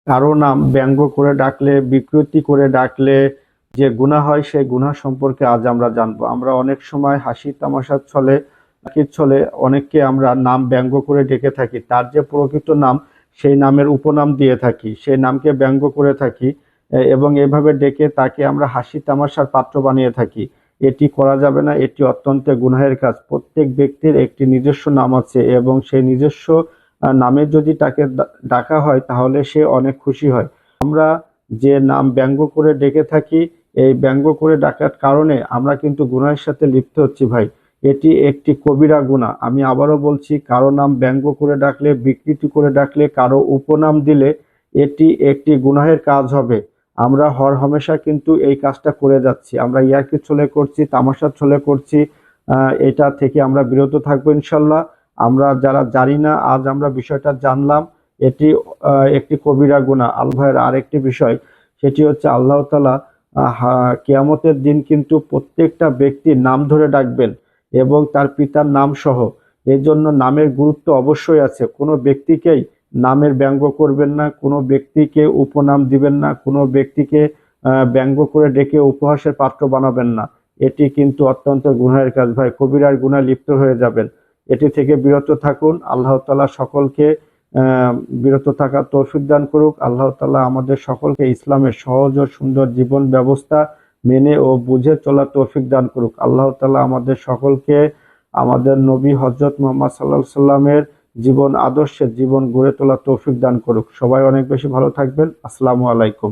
কারো নাম ব্যঙ্গ করে ডাকলে, বিকৃতি করে ডাকলে যে গুনাহ হয়, সেই গুনাহ সম্পর্কে আজ আমরা জানবো। আমরা অনেক সময় হাসি তামাশার ছলে অনেককে আমরা নাম ব্যঙ্গ করে ডেকে থাকি, তার যে প্রকৃত নাম সেই নামের উপনাম দিয়ে থাকি, সেই নামকে ব্যঙ্গ করে থাকি এবং এভাবে ডেকে তাকে আমরা হাসি তামাশার পাত্র বানিয়ে থাকি। এটি করা যাবে না, এটি অত্যন্ত গুনাহের কাজ। প্রত্যেক ব্যক্তির একটি নিজস্ব নাম আছে এবং সেই নিজস্ব নামে যদি তাকে ডাকা হয় তাহলে সে অনেক খুশি হয়। আমরা যে নাম ব্যঙ্গ করে ডেকে থাকি, এই ব্যঙ্গ করে ডাকার কারণে আমরা কিন্তু গুনাহের সাথে লিপ্ত হচ্ছি ভাই। এটি একটি কবিরা গুনাহ। আমি আবারও বলছি, কারো নাম ব্যঙ্গ করে ডাকলে, বিকৃতি করে ডাকলে, কারো উপনাম দিলে এটি একটি গুনাহের কাজ হবে। আমরা হরহামেশা কিন্তু এই কাজটা করে যাচ্ছি। আমরা ইয়ার্কির ছলে করছি, তামাশার ছলে করছি। এটা থেকে আমরা বিরত থাকবো ইনশাল্লাহ। আমরা যারা জানি না, আজ আমরা বিষয়টা জানলাম। এটি একটি কবিরা গুনাহ। ভাইয়ের আরেকটি বিষয়, সেটি হচ্ছে আল্লাহ তাআলা কিয়ামতের দিন কিন্তু প্রত্যেকটা ব্যক্তির নাম ধরে ডাকবেন এবং তার পিতার নাম সহ। এর জন্য নামের গুরুত্ব অবশ্যই আছে। কোনো ব্যক্তিকেই নামের ব্যঙ্গ করবেন না, কোনো ব্যক্তিকে উপনাম দিবেন না, কোনো ব্যক্তিকে ব্যঙ্গ করে ডেকে উপহাসের পাত্র বানাবেন না। এটি কিন্তু অত্যন্ত গুনাহের কাজ ভাই, কবিরার গুনাহে লিপ্ত হয়ে যাবেন। এটি থেকে বিরত থাকুন। আল্লাহ তাআলা সকলকে বিরত থাকার তৌফিক দান করুক। আল্লাহ তাআলা আমাদের সকলকে ইসলামের সহজ ও সুন্দর জীবন ব্যবস্থা মেনে ও বুঝে চলার তৌফিক দান করুক। আল্লাহ তাআলা আমাদের সকলকে আমাদের নবী হযরত মুহাম্মদ সাল্লাল্লাহু আলাইহি সাল্লামের জীবন আদর্শে জীবন গড়ে তোলার তৌফিক দান করুক। সবাই অনেক বেশি ভালো থাকবেন। আসসালামু আলাইকুম।